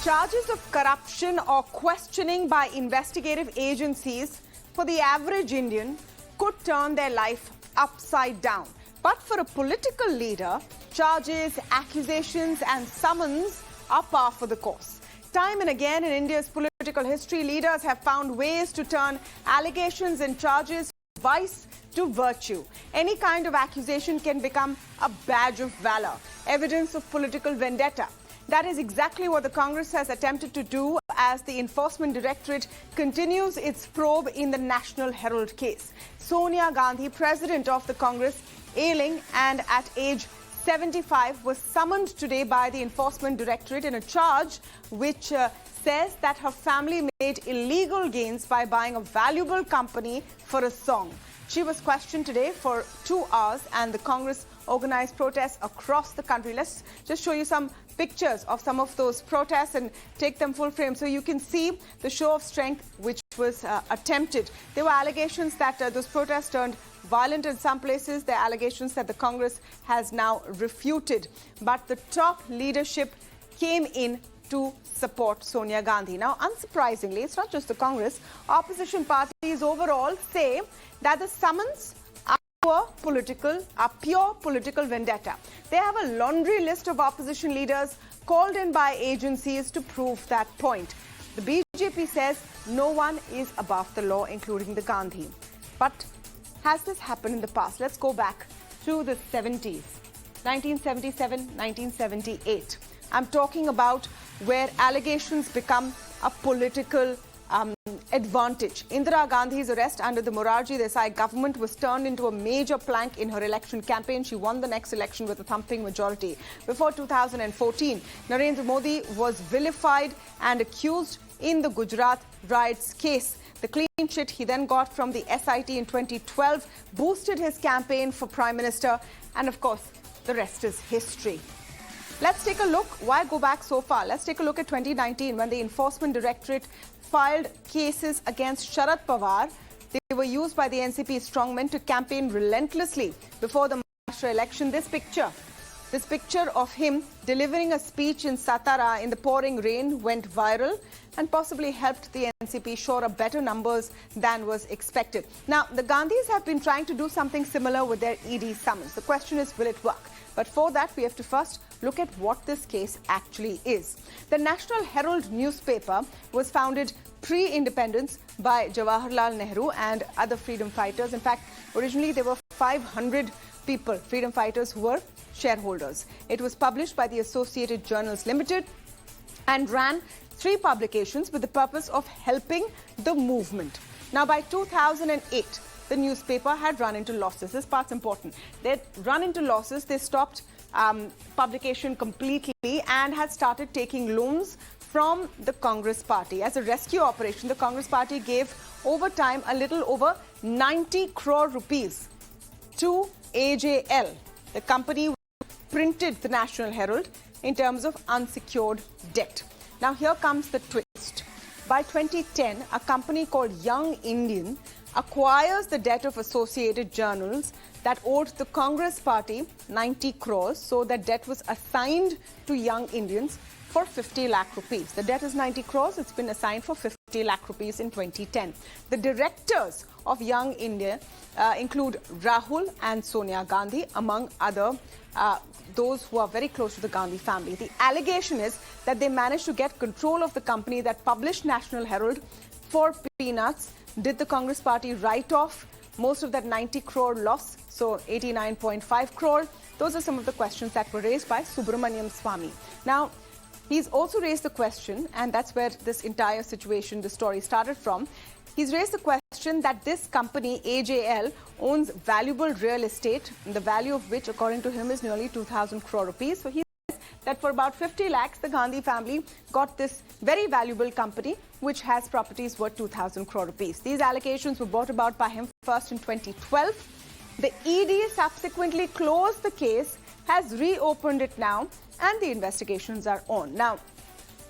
Charges of corruption or questioning by investigative agencies for the average Indian could turn their life upside down. But for a political leader, charges, accusations and summons are par for the course. Time and again in India's political history, leaders have found ways to turn allegations and charges from vice to virtue. Any kind of accusation can become a badge of valor, evidence of political vendetta. That is exactly what the Congress has attempted to do as the Enforcement Directorate continues its probe in the National Herald Case. Sonia Gandhi, President of the Congress, ailing and at age 75, was summoned today by the Enforcement Directorate in a charge which says that her family made illegal gains by buying a valuable company for a song. She was questioned today for 2 hours and the Congress organized protests across the country. Let's just show you some pictures of some of those protests and take them full frame so you can see the show of strength which was attempted. There were allegations that those protests turned violent in some places. There are allegations that the Congress has now refuted. But the top leadership came in to support Sonia Gandhi. Now, unsurprisingly, it's not just the Congress. Opposition parties overall say that the summons are pure political vendetta. They have a laundry list of opposition leaders called in by agencies to prove that point. The BJP says no one is above the law, including the Gandhi. But has this happened in the past? Let's go back to the 70s, 1977, 1978. I'm talking about where allegations become a political advantage. Indira Gandhi's arrest under the Morarji Desai government was turned into a major plank in her election campaign. She won the next election with a thumping majority. Before 2014, Narendra Modi was vilified and accused in the Gujarat riots case. The clean chit he then got from the SIT in 2012 boosted his campaign for Prime Minister. And of course, the rest is history. Let's take a look. Why go back so far? Let's take a look at 2019 when the Enforcement Directorate filed cases against Sharad Pawar. They were used by the NCP strongmen to campaign relentlessly before the Maharashtra election. This picture of him delivering a speech in Satara in the pouring rain went viral and possibly helped the NCP shore up better numbers than was expected. Now, the Gandhis have been trying to do something similar with their ED summons. The question is, will it work? But for that, we have to first look at what this case actually is. The National Herald newspaper was founded pre-independence by Jawaharlal Nehru and other freedom fighters. In fact, originally there were 500 people, freedom fighters, who were shareholders. It was published by the Associated Journals Limited and ran 3 publications with the purpose of helping the movement. Now, by 2008, the newspaper had run into losses. This part's important. They'd run into losses. They stopped publication completely and had started taking loans from the Congress party. As a rescue operation, the Congress party gave over time a little over 90 crore rupees to AJL, the company which printed the National Herald, in terms of unsecured debt. Now, here comes the twist. By 2010, a company called Young Indian acquires the debt of Associated Journals that owed the Congress party 90 crores. So that debt was assigned to Young Indians for 50 lakh rupees. The debt is 90 crores. It's been assigned for 50 lakh rupees in 2010. The directors of Young India include Rahul and Sonia Gandhi, among other those who are very close to the Gandhi family. The allegation is that they managed to get control of the company that published National Herald for peanuts. Did the Congress party write off most of that 90 crore loss? So 89.5 crore. Those are some of the questions that were raised by Subramaniam Swamy. Now, he's also raised the question, and that's where this entire situation, the story started from. He's raised the question that this company, AJL, owns valuable real estate, the value of which, according to him, is nearly 2,000 crore rupees. So he says that for about 50 lakhs, the Gandhi family got this very valuable company, which has properties worth 2,000 crore rupees. These allegations were brought about by him first in 2012. The ED subsequently closed the case, has reopened it now, and the investigations are on. Now,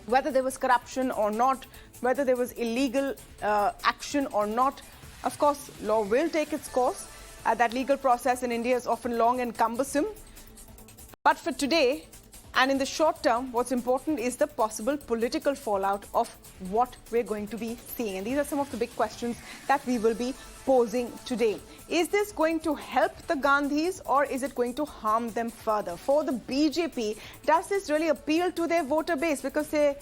whether there was corruption or not, whether there was illegal action or not, of course, law will take its course. That legal process in India is often long and cumbersome. But for today, And in the short term, what's important is the possible political fallout of what we're going to be seeing. And these are some of the big questions that we will be posing today. Is this going to help the Gandhis or is it going to harm them further? For the BJP, does this really appeal to their voter base? Because they're,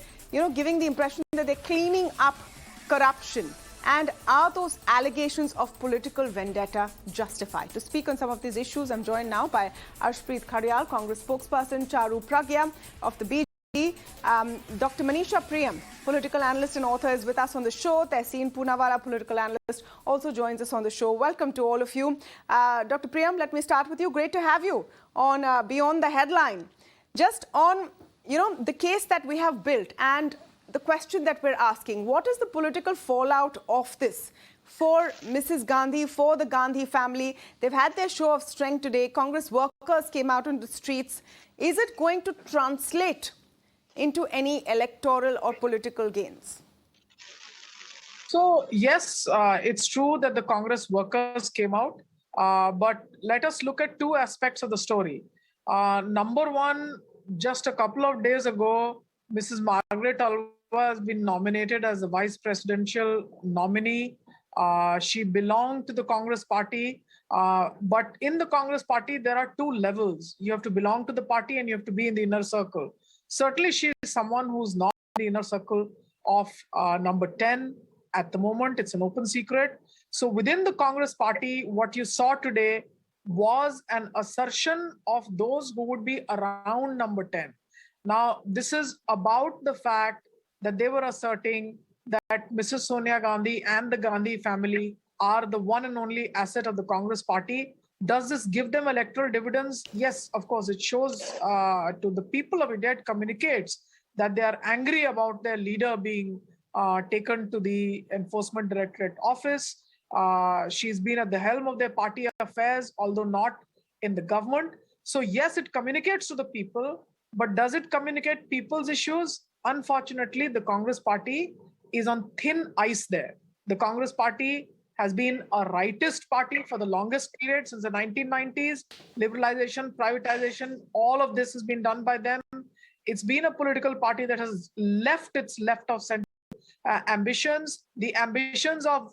giving the impression that they're cleaning up corruption. And are those allegations of political vendetta justified? To speak on some of these issues, I'm joined now by Arshpreet Khadial, Congress spokesperson, Charu Pragya of the BJP, Dr Manisha Priyam, political analyst and author, is with us on the show. Tehseen Poonawala, political analyst, also joins us on the show. Welcome to all of you. Dr Priyam, let me start with you. Great to have you on Beyond the Headline. Just on, the case that we have built and the question that we're asking, what is the political fallout of this for Mrs. Gandhi, for the Gandhi family? They've had their show of strength today. Congress workers came out on the streets. Is it going to translate into any electoral or political gains? So, yes, it's true that the Congress workers came out, but let us look at two aspects of the story. Number one, just a couple of days ago, Mrs. Margaret Alva has been nominated as the vice presidential nominee. She belonged to the Congress party, but in the Congress party, there are two levels. You have to belong to the party and you have to be in the inner circle. Certainly, she is someone who's not in the inner circle of number 10 at the moment. It's an open secret. So within the Congress party, what you saw today was an assertion of those who would be around number 10. Now, this is about the fact that they were asserting that Mrs. Sonia Gandhi and the Gandhi family are the one and only asset of the Congress party. Does this give them electoral dividends? Yes, of course. It shows to the people of India, it communicates that they are angry about their leader being taken to the Enforcement Directorate office. She's been at the helm of their party affairs, although not in the government. So yes, it communicates to the people. But does it communicate people's issues? Unfortunately, the Congress party is on thin ice there. The Congress party has been a rightist party for the longest period, since the 1990s. Liberalization, privatization, all of this has been done by them. It's been a political party that has left its left of center ambitions. The ambitions of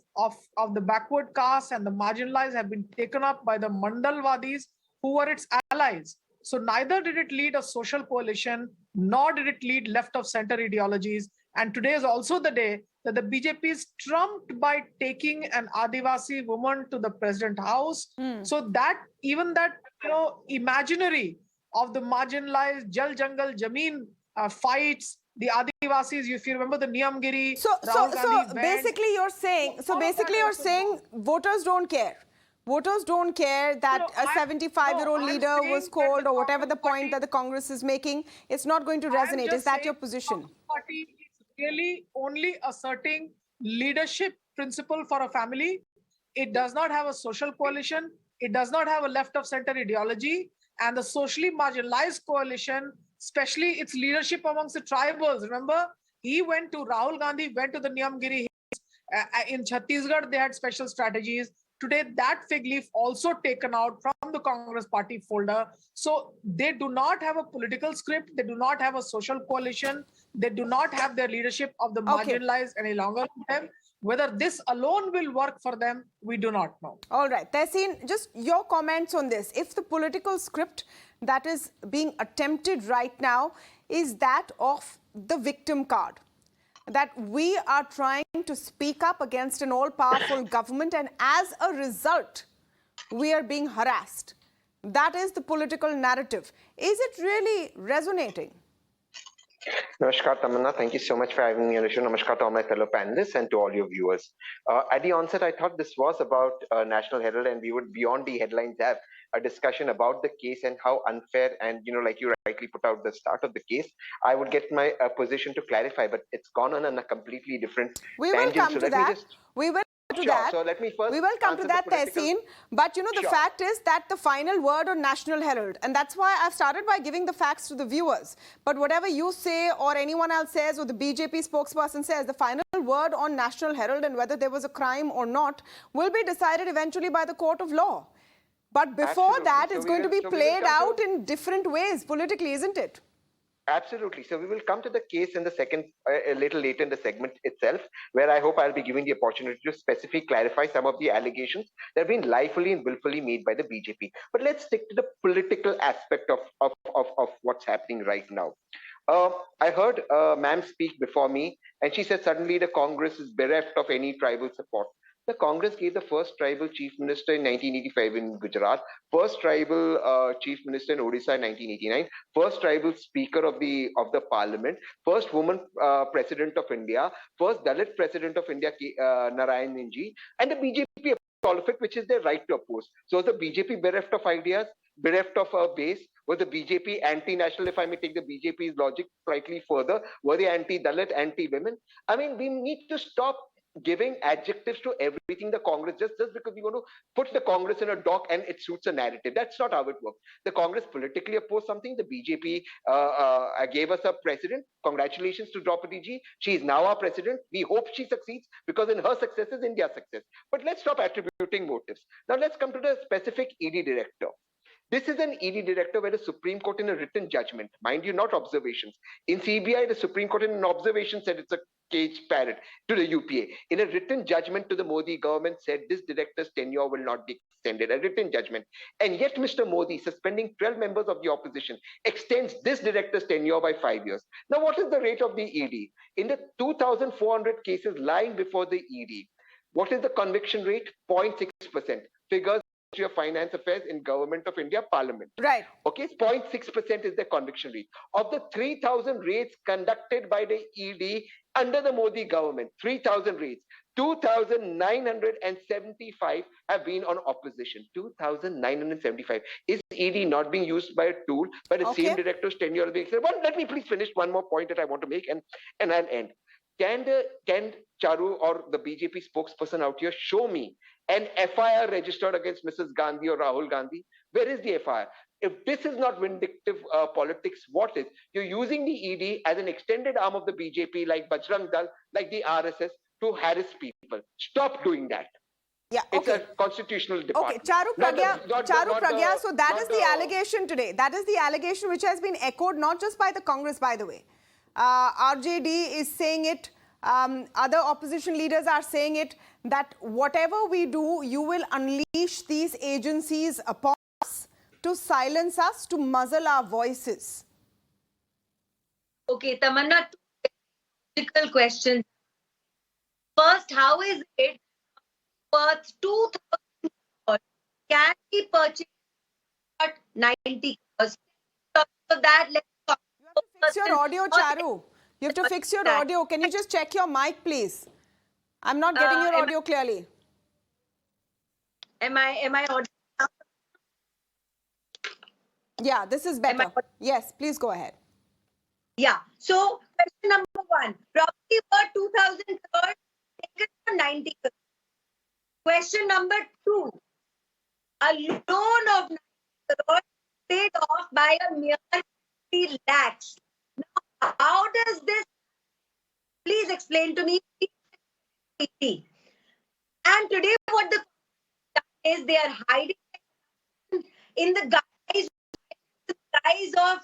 the backward caste and the marginalized have been taken up by the Mandalwadis, who were its allies. So neither did it lead a social coalition, nor did it lead left of center ideologies. And today is also the day that the BJP is trumped by taking an Adivasi woman to the President House. So that, even that, imaginary of the marginalized Jal Jangal Jameen fights, the Adivasis, if you remember the Niyamgiri. So basically you're saying, voters don't care. Voters don't care that a 75-year-old leader was called, or whatever the point that the Congress is making. It's not going to resonate. Is that your position? The party is really only asserting leadership principle for a family. It does not have a social coalition. It does not have a left of center ideology. And the socially marginalized coalition, especially its leadership amongst the tribals. Remember, Rahul Gandhi went to the Niyamgiri Hills. In Chhattisgarh, they had special strategies. Today, that fig leaf also taken out from the Congress party folder. So they do not have a political script. They do not have a social coalition. They do not have their leadership of the marginalized any longer with them. Whether this alone will work for them, we do not know. All right. Tehseen, just your comments on this. If the political script that is being attempted right now is that of the victim card, that we are trying to speak up against an all-powerful government, and as a result, we are being harassed. That is the political narrative. Is it really resonating? Namaskar, Tamanna. Thank you so much for having me on the show. Namaskar to all my fellow panelists and to all your viewers. At the onset, I thought this was about National Herald, and we would, beyond the headlines, have a discussion about the case and how unfair, and like you rightly put out the start of the case, I would get my position to clarify, but it's gone on a completely different tangent. Come to that. We will to that. So let me first. We will come to that, Tehseen. But the fact is that the final word on National Herald, and that's why I've started by giving the facts to the viewers. But whatever you say or anyone else says or the BJP spokesperson says, the final word on National Herald and whether there was a crime or not will be decided eventually by the court of law. But before that, it's going to be played out in different ways politically, isn't it? Absolutely. So we will come to the case in the second, a little later in the segment itself, where I hope I'll be given the opportunity to specifically clarify some of the allegations that have been liefully and willfully made by the BJP. But let's stick to the political aspect of what's happening right now. I heard ma'am speak before me, and she said suddenly the Congress is bereft of any tribal support. The Congress gave the first tribal chief minister in 1985 in Gujarat, first tribal chief minister in Odisha in 1989, first tribal speaker of the parliament, first woman president of India, first Dalit president of India, Narayan Ninji, and the BJP all of it, which is their right to oppose. So was the BJP bereft of ideas, bereft of a base? Was the BJP anti-national, if I may take the BJP's logic slightly further? Were they anti-Dalit, anti-women? I mean, we need to stop giving adjectives to everything the Congress just because we want to put the Congress in a dock and it suits a narrative. That's not how it works. The Congress politically opposed something. The BJP gave us a president. Congratulations to Draupadi ji. She is now our president. We hope she succeeds because in her success is India's success. But let's stop attributing motives. Now let's come to the specific ED director. This is an ED director where the Supreme Court in a written judgment, mind you, not observations. In CBI, the Supreme Court in an observation said it's a cage parrot to the UPA. In a written judgment to the Modi government said this director's tenure will not be extended, a written judgment. And yet Mr. Modi, suspending 12 members of the opposition, extends this director's tenure by 5 years. Now, what is the rate of the ED? In the 2,400 cases lying before the ED, what is the conviction rate? 0.6%. Figures Ministry of Finance Affairs in Government of India Parliament. Right. Okay, 0.6% is the conviction rate. Of the 3,000 raids conducted by the ED under the Modi government, 3,000 raids, 2,975 have been on opposition. 2,975. Is ED not being used by a tool by the same director's tenure being said? Well, let me please finish one more point that I want to make and I'll end. Can Charu or the BJP spokesperson out here show me an FIR registered against Mrs. Gandhi or Rahul Gandhi? Where is the FIR? If this is not vindictive politics, what is? You're using the ED as an extended arm of the BJP, like Bajrang Dal, like the RSS, to harass people. Stop doing that. Yeah, okay. It's a constitutional department. Okay, Charu Pragya, so that is the allegation today. That is the allegation which has been echoed not just by the Congress, by the way. RJD is saying it, other opposition leaders are saying it, that whatever we do, you will unleash these agencies upon us to silence us, to muzzle our voices. Okay, Tamanna, two critical questions. First, how is it worth 2,000 crores can be purchased at 90 crores? So that, let's talk. You have to fix your audio, Charu. You have to fix your audio. Can you just check your mic, please? I'm not getting your audio clearly. Am I audible? Yeah, this is better. Yes, please go ahead. Yeah. So, question number one. Property worth 2,000 crores, taken for 90 crores. Question number two. A loan of 90 crores paid off by a mere 50 lakhs. Now, how does this? Please explain to me. And today, what the is they are hiding in the guise of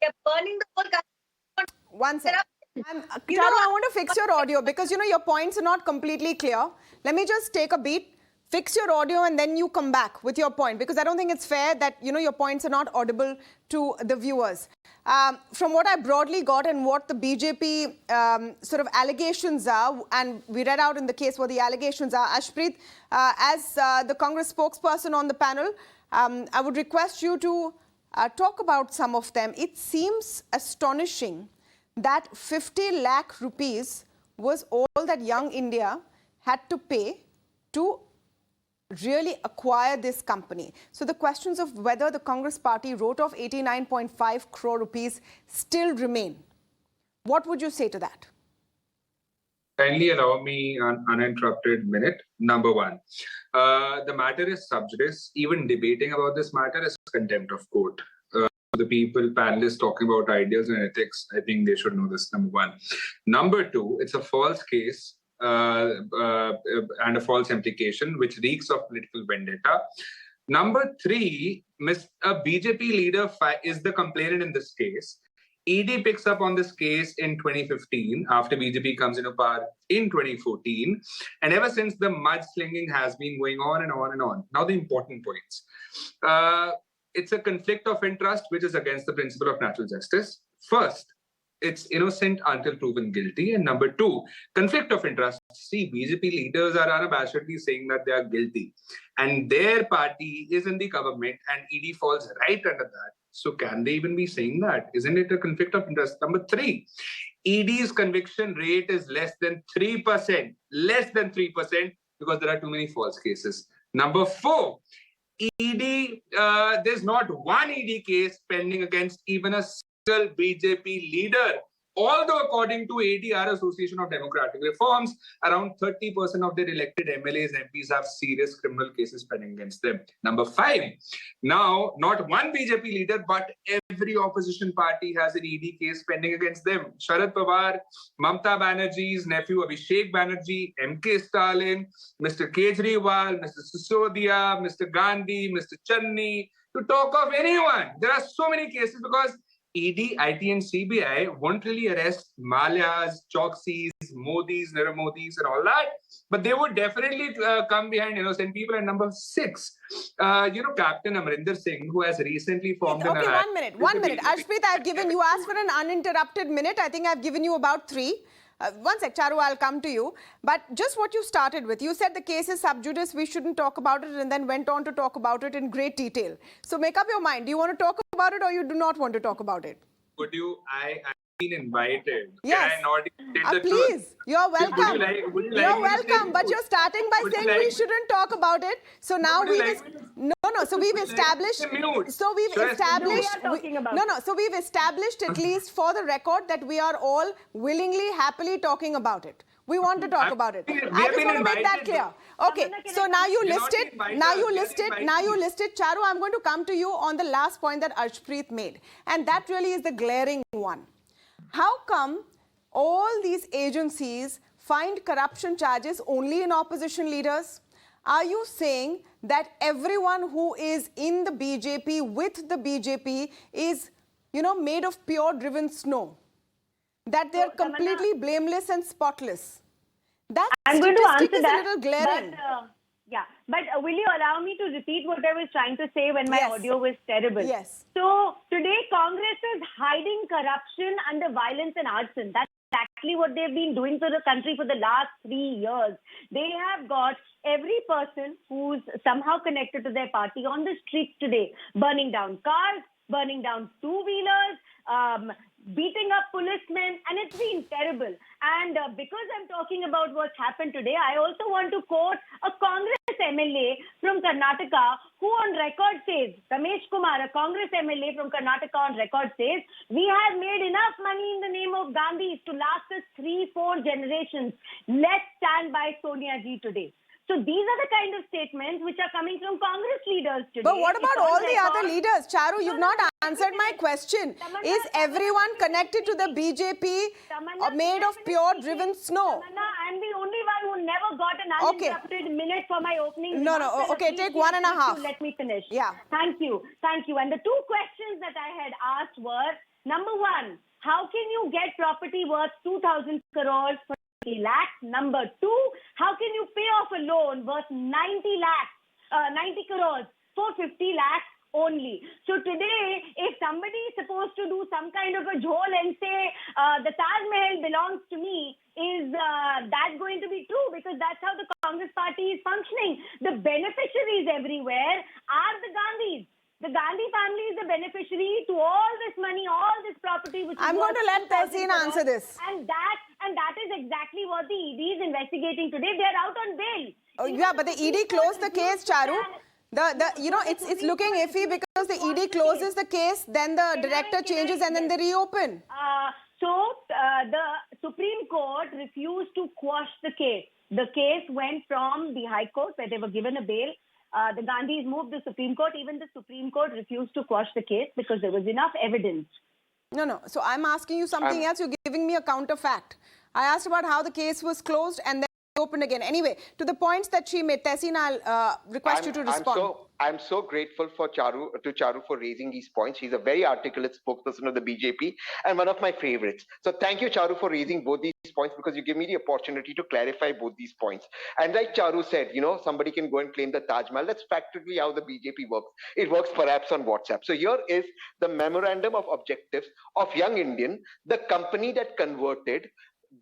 they're burning the whole country. One second. Charu, I want to fix your audio because your points are not completely clear. Let me just take a beat, fix your audio, and then you come back with your point, because I don't think it's fair that your points are not audible to the viewers. From what I broadly got and what the BJP sort of allegations are, and we read out in the case what the allegations are, Arshpreet, as the Congress spokesperson on the panel, I would request you to talk about some of them. It seems astonishing that 50 lakh rupees was all that Young India had to pay to really acquire this company. So the questions of whether the Congress party wrote off 89.5 crore rupees still remain. What would you say to that? Kindly allow me an uninterrupted minute. Number one, the matter is sub judice. Even debating about this matter is contempt of court. The people, panelists talking about ideals and ethics, I think they should know this, number one. Number two, it's a false case and a false implication, which reeks of political vendetta. Number three, a BJP leader is the complainant in this case. ED picks up on this case in 2015 after BJP comes into power in 2014. And ever since, the mudslinging has been going on and on and on. Now, the important points. It's a conflict of interest, which is against the principle of natural justice. First, it's innocent until proven guilty. And number two, conflict of interest. See, BJP leaders are unabashedly saying that they are guilty. And their party is in the government and ED falls right under that. So can they even be saying that? Isn't it a conflict of interest? Number three, ED's conviction rate is less than 3%. Less than 3% because there are too many false cases. Number four, ED, there's not one ED case pending against even a single BJP leader. Although according to ADR, Association of Democratic Reforms, around 30% of their elected MLAs and MPs have serious criminal cases pending against them. Number five, now not one BJP leader, but every opposition party has an ED case pending against them. Sharad Pawar, Mamata Banerjee's nephew Abhishek Banerjee, MK Stalin, Mr. Kejriwal, Mr. Sisodia, Mr. Gandhi, Mr. Channi, to talk of anyone. There are so many cases because ED, IT and CBI won't really arrest Malyas, Choksis, Modis, Nirav Modis and all that. But they would definitely come behind innocent people. And number six, Captain Amrinder Singh, who has recently formed an alliance. Okay, one minute. Arshpreet, you asked for an uninterrupted minute. I think I've given you about 3. One sec, Charu, I'll come to you. But just what you started with, you said the case is sub judice, we shouldn't talk about it, and then went on to talk about it in great detail. So make up your mind. Do you want to talk about it or you do not want to talk about it? I've been invited. Yes. Can I not state the please, truth? you're welcome. You're welcome, but you're starting by saying we shouldn't talk about it. So now we've established. So we've established at least for the record that we are all willingly, happily talking about it. We want to talk about it. I just want to make that clear. Okay, so now you listed. Charu, I'm going to come to you on the last point that Arshpreet made, and that really is the glaring one. How come all these agencies find corruption charges only in opposition leaders? Are you saying that everyone who is in the BJP, with the BJP, is, made of pure driven snow? That they're completely blameless and spotless? That statistic is a little glaring. But will you allow me to repeat what I was trying to say when my audio was terrible? Yes. So today Congress is hiding corruption under violence and arson. That's exactly what they've been doing to the country for the last 3 years. They have got every person who's somehow connected to their party on the streets today, burning down cars, burning down two-wheelers, beating up policemen, and it's been terrible. And because I'm talking about what's happened today, I also want to quote a Congress MLA from Karnataka who on record says, Ramesh Kumar, a Congress MLA from Karnataka on record says, we have made enough money in the name of Gandhis to last us 3-4 generations. Let's stand by Sonia Ji today. So these are the kind of statements which are coming from Congress leaders today. But what about all the other leaders? Charu, you've not answered my question. Is everyone connected to the BJP made of pure driven snow? I'm the only one who never got an uninterrupted minute for my opening. Okay, take 1.5. Let me finish. Yeah. Thank you. And the 2 questions that I had asked were, number 1, how can you get property worth 2,000 crores for 90 lakhs? Number 2, how can you pay off a loan worth 90 crores for 50 lakhs only? So today, if somebody is supposed to do some kind of a jhol and say the Taj Mahal belongs to me, is that going to be true? Because that's how the Congress party is functioning. The beneficiaries everywhere are the Gandhis. The Gandhi family is the beneficiary to all this money, all this property. Which I'm going to let Tehseen answer this. And that is exactly what the ED is investigating today. They are out on bail. But the ED closed the case, Charu. It's looking iffy because the ED closes the case, then the director changes and then they reopen. So the Supreme Court refused to quash the case. The case went from the High Court where they were given a bail. The Gandhis moved the Supreme Court. Even the Supreme Court refused to quash the case because there was enough evidence. No. So I'm asking you something else. You're giving me a counterfact. I asked about how the case was closed and opened again. Anyway, to the points that she made, Tehseen, I'll request you to respond. I'm so grateful for Charu for raising these points. She's a very articulate spokesperson of the BJP and one of my favorites. So thank you, Charu, for raising both these points, because you give me the opportunity to clarify both these points. And like Charu said, somebody can go and claim the Taj Mahal. That's practically how the BJP works. It works perhaps on WhatsApp. So here is the memorandum of objectives of Young Indian, the company that converted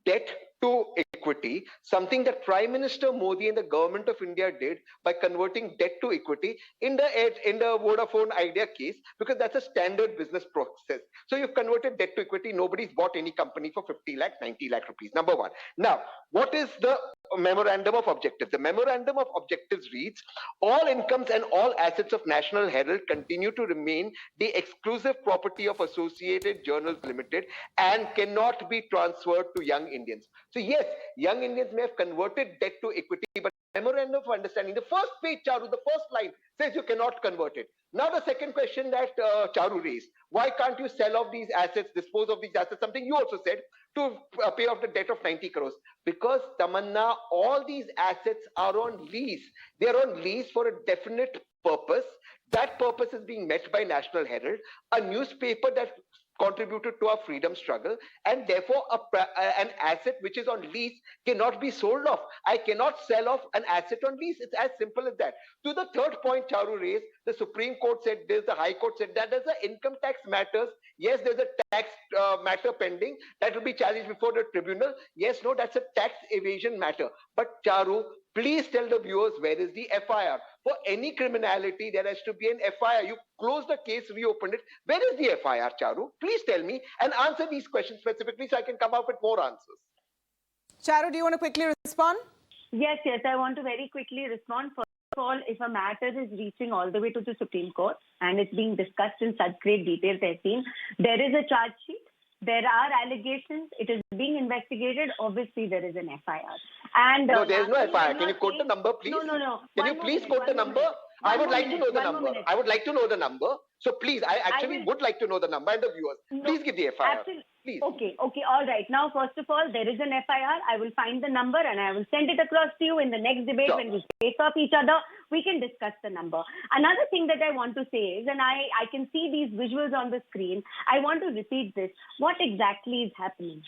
debt to equity, something that Prime Minister Modi and the government of India did by converting debt to equity in the Vodafone Idea case, because that's a standard business process. So you've converted debt to equity. Nobody's bought any company for 50 lakh, 90 lakh rupees. Number one. Now, what is the memorandum of objectives? The memorandum of objectives reads, all incomes and all assets of National Herald continue to remain the exclusive property of Associated Journals Limited and cannot be transferred to Young Indians. So yes, Young Indians may have converted debt to equity, but memorandum of understanding, the first page, Charu, the first line says you cannot convert it. Now the second question that Charu raised, why can't you sell off these assets, dispose of these assets, something you also said, to pay off the debt of 90 crores? Because, Tamanna, all these assets are on lease. They are on lease for a definite purpose. That purpose is being met by National Herald, a newspaper that contributed to our freedom struggle, and therefore an asset which is on lease cannot be sold off. I cannot sell off an asset on lease. It's as simple as that. To the third point Charu raised, the Supreme Court said this, the High Court said that. There's the income tax matters. Yes, there's a tax matter pending that will be challenged before the tribunal. Yes, no, that's a tax evasion matter. But Charu, please tell the viewers, where is the FIR? For any criminality, there has to be an FIR. You closed the case, reopened it. Where is the FIR, Charu? Please tell me and answer these questions specifically so I can come up with more answers. Charu, do you want to quickly respond? Yes, I want to very quickly respond. First of all, if a matter is reaching all the way to the Supreme Court and it's being discussed in such great detail, there is a charge sheet. There are allegations. It is being investigated. Obviously, there is an FIR. And no, there is no FIR. Can you quote the number, please? No. Can you please quote the number? I would like to know the number. I would like to know the number. So please, I actually would like to know the number and the viewers. Please give the FIR. Absolutely. Please. Okay, all right. Now, first of all, there is an FIR. I will find the number and I will send it across to you in the next debate. Sure. When we face off each other, we can discuss the number. Another thing that I want to say is, and I can see these visuals on the screen, I want to repeat this. What exactly is happening?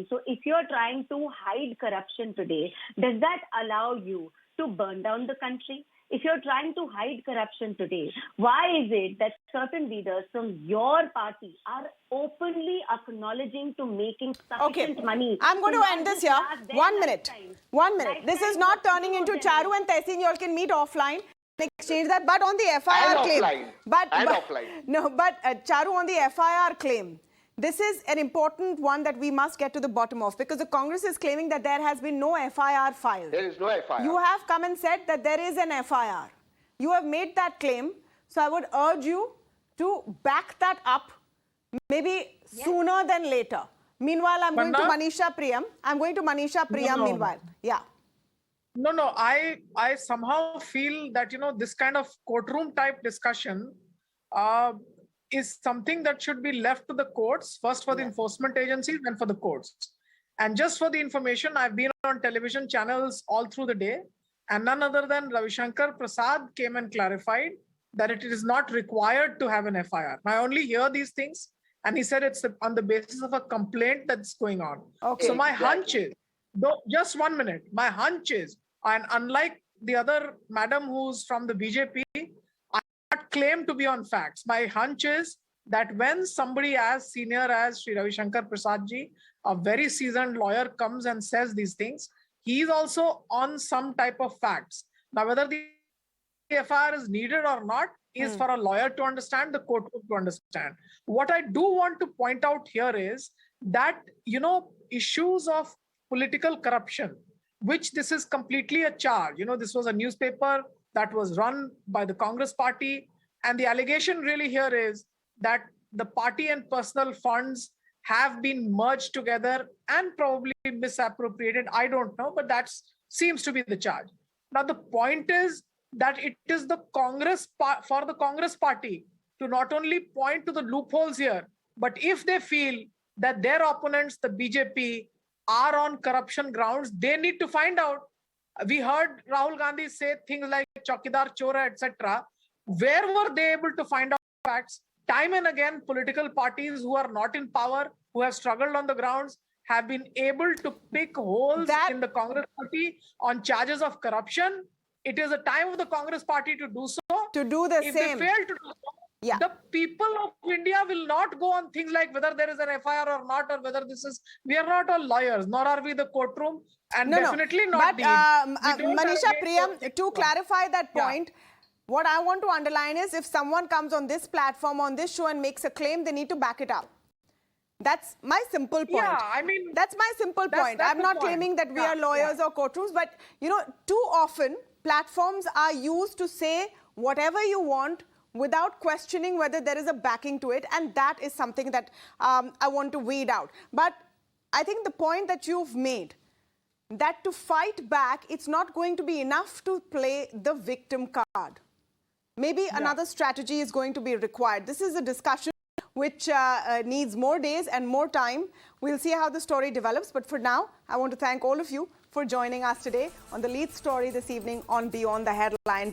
So if you're trying to hide corruption today, does that allow you to burn down the country? If you're trying to hide corruption today, why is it that certain leaders from your party are openly acknowledging to making sufficient money? I'm going to end this here. 1 minute. 1 minute. This is not turning into Charu and Tehseen. You all can meet offline and exchange that. But on the FIR claim. Offline. No, but Charu, on the FIR claim, this is an important one that we must get to the bottom of, because the Congress is claiming that there has been no FIR filed. There is no FIR. You have come and said that there is an FIR. You have made that claim. So I would urge you to back that up, maybe sooner than later. Meanwhile, I'm going to Manisha Priyam. Meanwhile. Yeah. No. I somehow feel that, this kind of courtroom type discussion is something that should be left to the courts, first for the enforcement agencies and for the courts. And just for the information, I've been on television channels all through the day, and none other than Ravi Shankar Prasad came and clarified that it is not required to have an FIR. I only hear these things, and he said it's on the basis of a complaint that's going on. Okay. So my hunch is, just 1 minute, my hunch is, and unlike the other madam who's from the BJP, claim to be on facts. My hunch is that when somebody as senior as Sri Ravi Shankar Prasad ji, a very seasoned lawyer, comes and says these things, he is also on some type of facts. Now, whether the FIR is needed or not is for a lawyer to understand, the court to understand. What I do want to point out here is that, issues of political corruption, which this is completely a charge. This was a newspaper that was run by the Congress party. And the allegation really here is that the party and personal funds have been merged together and probably misappropriated. I don't know, but that seems to be the charge. Now, the point is that it is the Congress for the Congress party to not only point to the loopholes here, but if they feel that their opponents, the BJP, are on corruption grounds, they need to find out. We heard Rahul Gandhi say things like Chokidar Chora, etc. Where were they able to find out facts? Time and again, political parties who are not in power, who have struggled on the grounds, have been able to pick holes in the Congress party on charges of corruption. It is the time of the Congress party to do so. To do the if same. If they fail to do so, the people of India will not go on things like whether there is an FIR or not, or whether this is, we are not all lawyers, nor are we the courtroom, and definitely not but, the Manisha Priyam, to clarify that point, what I want to underline is if someone comes on this platform, on this show and makes a claim, they need to back it up. That's my simple point. Yeah, I mean, that's my simple point. I'm not claiming that we are lawyers or courtrooms, but you know, too often platforms are used to say whatever you want without questioning whether there is a backing to it, and that is something that I want to weed out. But I think the point that you've made, that to fight back, it's not going to be enough to play the victim card. Maybe another strategy is going to be required. This is a discussion which needs more days and more time. We'll see how the story develops. But for now, I want to thank all of you for joining us today on the lead story this evening on Beyond the Headline.